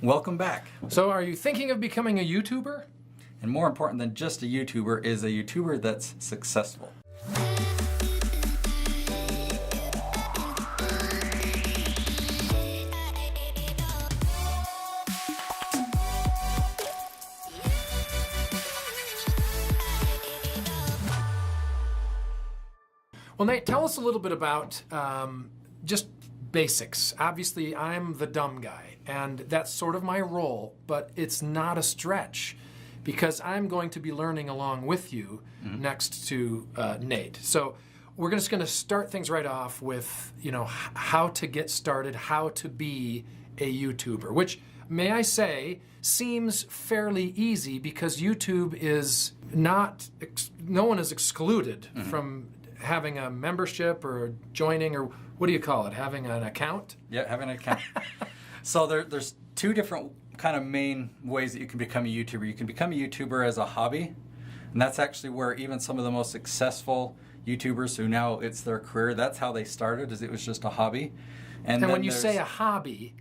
Welcome back. So are you thinking of becoming a YouTuber? And more important than just a YouTuber is a YouTuber that's successful. Well, Nate, tell us a little bit about just basics. Obviously, I'm the dumb guy, and that's sort of my role, but it's not a stretch because I'm going to be learning along with you next to Nate. So we're just going to start things right off with, how to get started, how to be a YouTuber, which, may I say, seems fairly easy because YouTube is not, no one is excluded from having a membership or joining, or what do you call it, having an account? Yeah, having an account. So there's two different kind of main ways that you can become a YouTuber. You can become a YouTuber as a hobby, and that's actually where even some of the most successful YouTubers who now it's their career, that's how they started, is it was just a hobby. And when you say a hobby,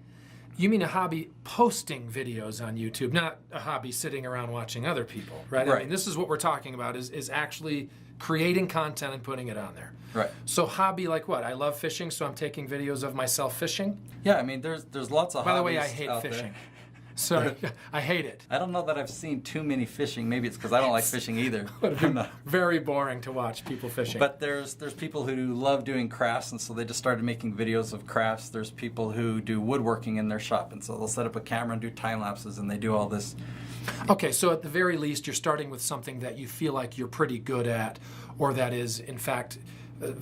you mean a hobby posting videos on YouTube, not a hobby sitting around watching other people, right? Right. I mean, this is what we're talking about, is actually creating content and putting it on there. Right. So hobby like what? I love fishing, so I'm taking videos of myself fishing? Yeah, I mean, there's lots of hobbies. By the way, I hate fishing. So I hate it. I don't know that I've seen too many fishing. Maybe it's because I don't like fishing either. Very boring to watch people fishing. But there's people who love doing crafts, and so they just started making videos of crafts. There's people who do woodworking in their shop, and so they'll set up a camera and do time lapses, and they do all this. Okay, so at the very least, you're starting with something that you feel like you're pretty good at, or that is, in fact,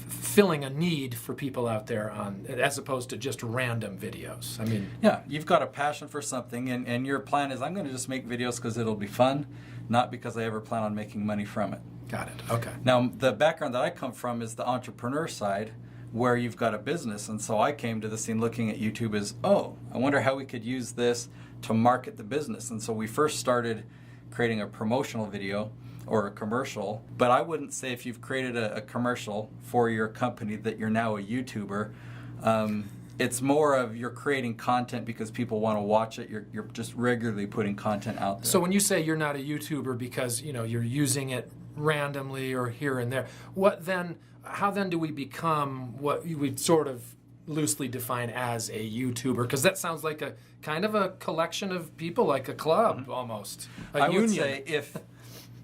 filling a need for people out there, as opposed to just random videos. I mean, yeah, you've got a passion for something, and your plan is, I'm going to just make videos because it'll be fun, not because I ever plan on making money from it. Got it. Okay. Now, the background that I come from is the entrepreneur side, where you've got a business, and so I came to the scene looking at YouTube as, I wonder how we could use this to market the business. And so we first started creating a promotional video or a commercial, but I wouldn't say if you've created a commercial for your company that you're now a YouTuber. It's more of you're creating content because people want to watch it. You're just regularly putting content out there. So when you say you're not a YouTuber because you're using it randomly or here and there, how then do we become what you would sort of loosely define as a YouTuber? Because that sounds like a kind of a collection of people, like a club almost, a union. I would say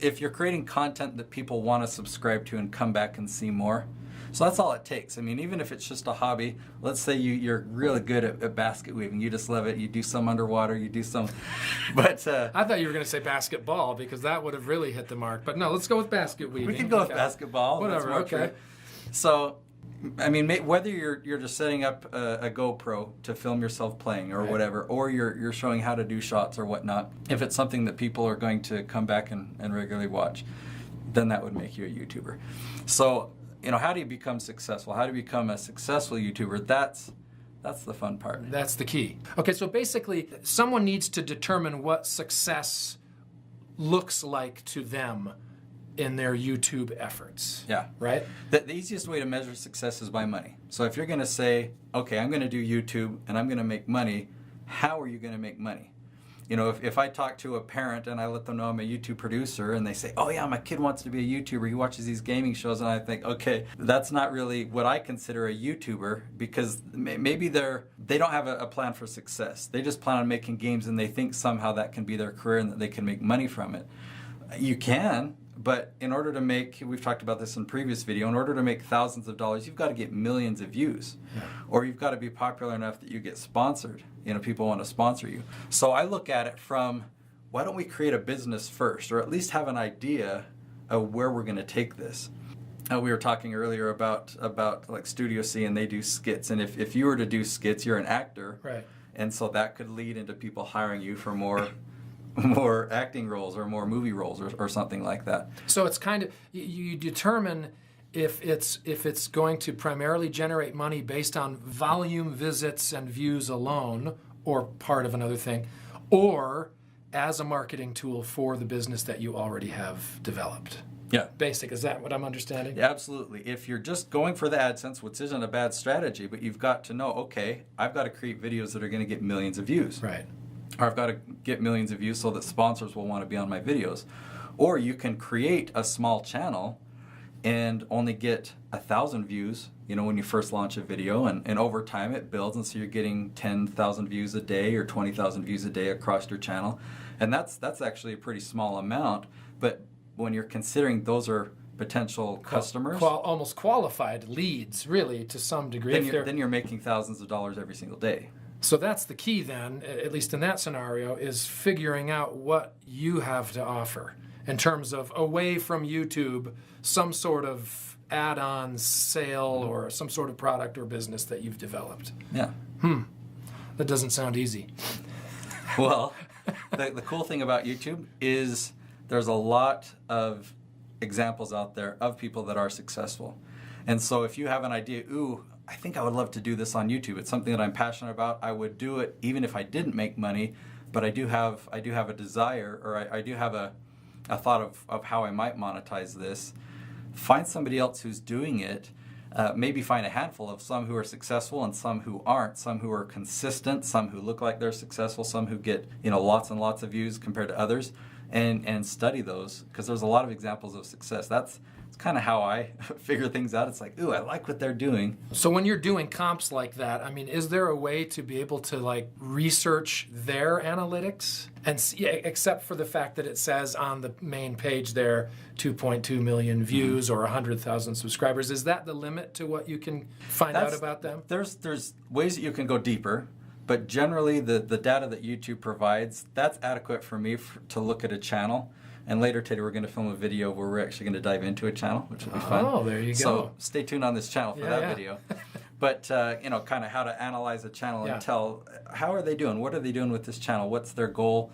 if you're creating content that people want to subscribe to and come back and see more, so that's all it takes. I mean, even if it's just a hobby, let's say you're really good at basket weaving, you just love it, you do some underwater, you do some, but... I thought you were going to say basketball, because that would have really hit the mark, but no, let's go with basket weaving. We can go with basketball. Whatever, okay. True. So, I mean, whether you're just setting up a GoPro to film yourself playing or whatever, or you're showing how to do shots or whatnot, if it's something that people are going to come back and regularly watch, then that would make you a YouTuber. So, how do you become successful? How do you become a successful YouTuber? That's the fun part. That's the key. Okay, so basically, someone needs to determine what success looks like to them in their YouTube efforts. Yeah. Right? The easiest way to measure success is by money. So if you're going to say, okay, I'm going to do YouTube and I'm going to make money, how are you going to make money? If I talk to a parent and I let them know I'm a YouTube producer and they say, oh yeah, my kid wants to be a YouTuber, he watches these gaming shows, and I think, okay, that's not really what I consider a YouTuber, because maybe they don't have a plan for success. They just plan on making games and they think somehow that can be their career and that they can make money from it. You can, but in order to make, we've talked about this in previous video, in order to make thousands of dollars, you've got to get millions of views. Yeah. Or you've got to be popular enough that you get sponsored. People want to sponsor you. So I look at it from, why don't we create a business first, or at least have an idea of where we're going to take this? We were talking earlier about like Studio C, and they do skits. And if you were to do skits, you're an actor. Right. And so that could lead into people hiring you for more acting roles or more movie roles or something like that. So it's kind of, you determine if it's going to primarily generate money based on volume, visits, and views alone, or part of another thing, or as a marketing tool for the business that you already have developed. Yeah. Basic, is that what I'm understanding? Yeah, absolutely. If you're just going for the AdSense, which isn't a bad strategy, but you've got to know, okay, I've got to create videos that are going to get millions of views. Right. or I've got to get millions of views so that sponsors will want to be on my videos. Or you can create a small channel and only get 1,000 views, when you first launch a video, and over time it builds, and so you're getting 10,000 views a day or 20,000 views a day across your channel. And that's actually a pretty small amount, but when you're considering those are potential customers, almost qualified leads, really, to some degree. Then you're making thousands of dollars every single day. So that's the key then, at least in that scenario, is figuring out what you have to offer in terms of, away from YouTube, some sort of add-on sale or some sort of product or business that you've developed. Yeah. That doesn't sound easy. Well, the cool thing about YouTube is there's a lot of examples out there of people that are successful. And so if you have an idea, I think I would love to do this on YouTube. It's something that I'm passionate about. I would do it even if I didn't make money, but I do have a desire, or I do have a thought of how I might monetize this. Find somebody else who's doing it. Maybe find a handful of some who are successful and some who aren't, some who are consistent, some who look like they're successful, some who get lots and lots of views compared to others, and study those, because there's a lot of examples of success. That's kind of how I figure things out. It's like, I like what they're doing. So when you're doing comps like that, is there a way to be able to research their analytics? And except for the fact that it says on the main page there, 2.2 million views or 100,000 subscribers, is that the limit to what you can find out about them? There's ways that you can go deeper, but generally the data that YouTube provides, that's adequate for me to look at a channel. And later today we're going to film a video where we're actually going to dive into a channel, which will be fun. Oh, there you go. So stay tuned on this channel for that video. But, kind of how to analyze a channel and tell, how are they doing? What are they doing with this channel? What's their goal?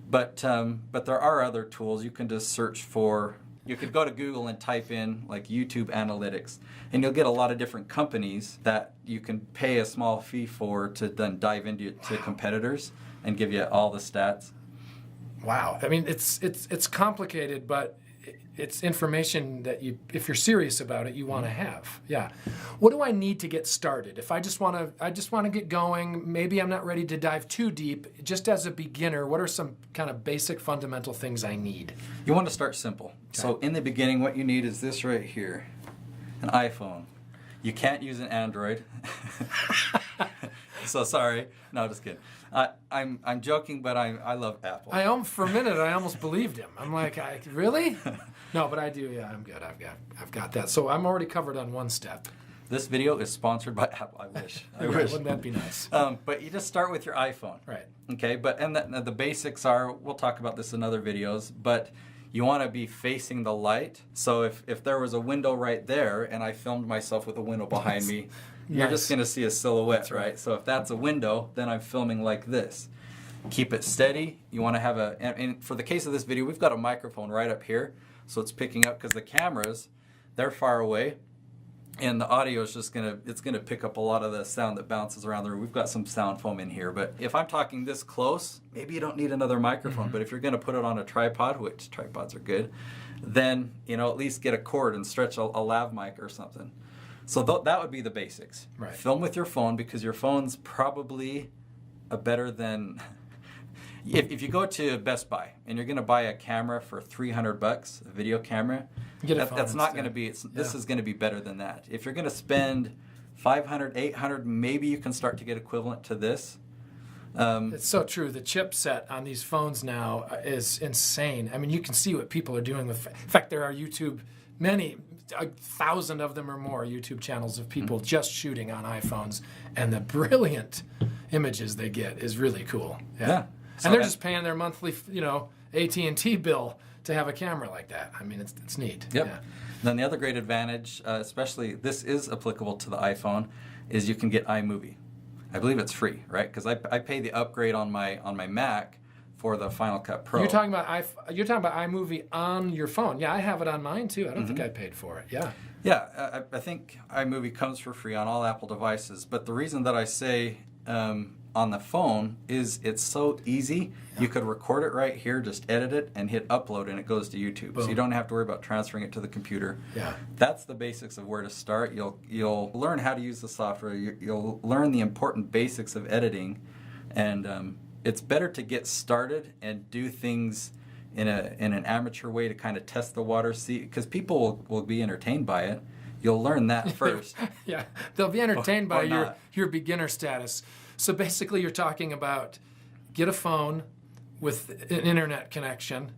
But there are other tools. You can just search for, you could go to Google and type in YouTube analytics, and you'll get a lot of different companies that you can pay a small fee for to then dive into competitors and give you all the stats. Wow. It's complicated, but it's information that if you're serious about it, you want to have. Yeah. What do I need to get started? If I just want to get going, maybe I'm not ready to dive too deep, just as a beginner, what are some kind of basic fundamental things I need? You want to start simple. Okay. So in the beginning, what you need is this right here, an iPhone. You can't use an Android. So sorry. No, just kidding. I'm joking, but I love Apple. For a minute, I almost believed him. I'm like, really? No, but I do. Yeah, I'm good. I've got that. So I'm already covered on one step. This video is sponsored by Apple. I wish. Wouldn't that be nice? But you just start with your iPhone. Right. Okay. And the basics are, we'll talk about this in other videos, but you want to be facing the light. So if there was a window right there and I filmed myself with a window behind me, you're just going to see a silhouette, right? So if that's a window, then I'm filming like this. Keep it steady. You want to have and for the case of this video, we've got a microphone right up here, so it's picking up, because the cameras, they're far away, and the audio is just going to pick up a lot of the sound that bounces around the room. We've got some sound foam in here, but if I'm talking this close, maybe you don't need another microphone, but if you're going to put it on a tripod, which tripods are good, then at least get a cord and stretch a lav mic or something. So that would be the basics. Right. Film with your phone, because your phone's probably better than... If you go to Best Buy and you're going to buy a camera for $300, a video camera, that's not going to be... This is going to be better than that. If you're going to spend $500, $800, maybe you can start to get equivalent to this. It's so true. The chipset on these phones now is insane. You can see what people are doing with... In fact, there are many... 1,000 of them or more YouTube channels of people just shooting on iPhones, and the brilliant images they get is really cool. Yeah. And they're just paying their monthly, AT&T bill to have a camera like that. It's neat. Yep. Yeah. Then the other great advantage, especially this is applicable to the iPhone, is you can get iMovie. I believe it's free, right? Because I pay the upgrade on my Mac for the Final Cut Pro. You're talking about iMovie on your phone. Yeah, I have it on mine too. I don't think I paid for it. Yeah. Yeah, I think iMovie comes for free on all Apple devices. But the reason that I say on the phone is it's so easy. Yeah. You could record it right here, just edit it, and hit upload, and it goes to YouTube. Boom. So you don't have to worry about transferring it to the computer. Yeah. That's the basics of where to start. You'll learn how to use the software. You'll learn the important basics of editing, and it's better to get started and do things in an amateur way to kind of test the water, see, because people will be entertained by it. You'll learn that first. Yeah, they'll be entertained by not. your beginner status. So basically, you're talking about get a phone with an internet connection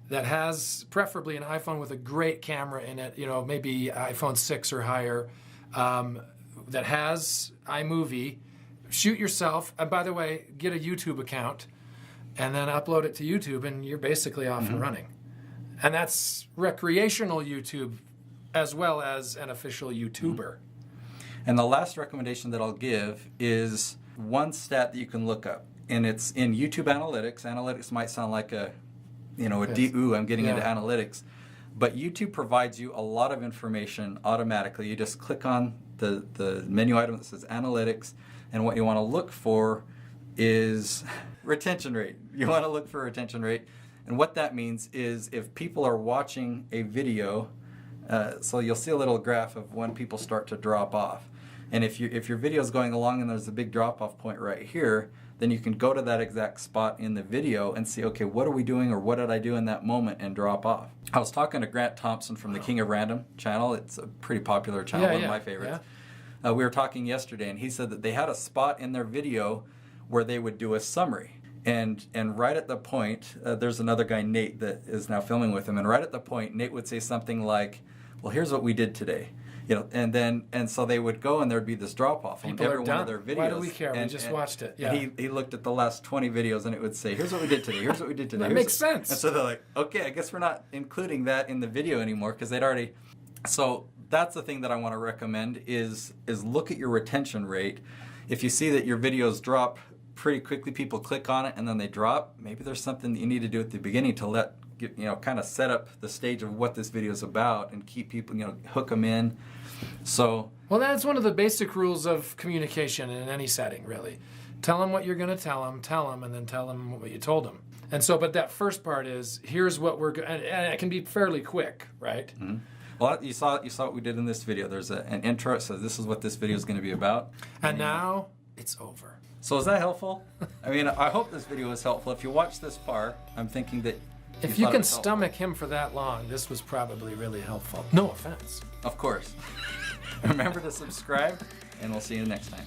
that has preferably an iPhone with a great camera in it, maybe iPhone 6 or higher, that has iMovie. Shoot yourself, and by the way, get a YouTube account, and then upload it to YouTube, and you're basically off and running. And that's recreational YouTube as well as an official YouTuber. And the last recommendation that I'll give is one stat that you can look up, and it's in YouTube Analytics. Analytics might sound like a deep, I'm getting into analytics. But YouTube provides you a lot of information automatically. You just click on the menu item that says Analytics, and what you want to look for is retention rate. You want to look for retention rate. And what that means is if people are watching a video, so you'll see a little graph of when people start to drop off. And if your video is going along and there's a big drop-off point right here, then you can go to that exact spot in the video and see, okay, what are we doing, or what did I do in that moment, and drop off. I was talking to Grant Thompson from the King of Random channel. It's a pretty popular channel, one of my favorites. Yeah. We were talking yesterday, and he said that they had a spot in their video where they would do a summary. And right at the point, there's another guy, Nate, that is now filming with him, and right at the point, Nate would say something like, well, here's what we did today. And so they would go, and there'd be this drop off on every one of their videos. Why do we care? We just watched it. Yeah. And he looked at the last 20 videos, and it would say, here's what we did today. Here's what we did today. That makes sense. And so they're like, okay, I guess we're not including that in the video anymore, because they'd already. So that's the thing that I want to recommend is look at your retention rate. If you see that your videos drop pretty quickly, people click on it and then they drop, maybe there's something that you need to do at the beginning to kind of set up the stage of what this video is about and keep people, hook them in. So, well, that's one of the basic rules of communication in any setting, really. Tell them what you're going to tell them, and then tell them what you told them. And so, but that first part is, here's what we're going, and it can be fairly quick, right? Mm-hmm. Well, you saw what we did in this video. There's an intro. It says this is what this video is going to be about. And now it's over. So is that helpful? I mean, I hope this video was helpful. If you watch this far, I'm thinking that if you can stomach him for that long, this was probably really helpful. No offense. Of course. Remember to subscribe, and we'll see you next time.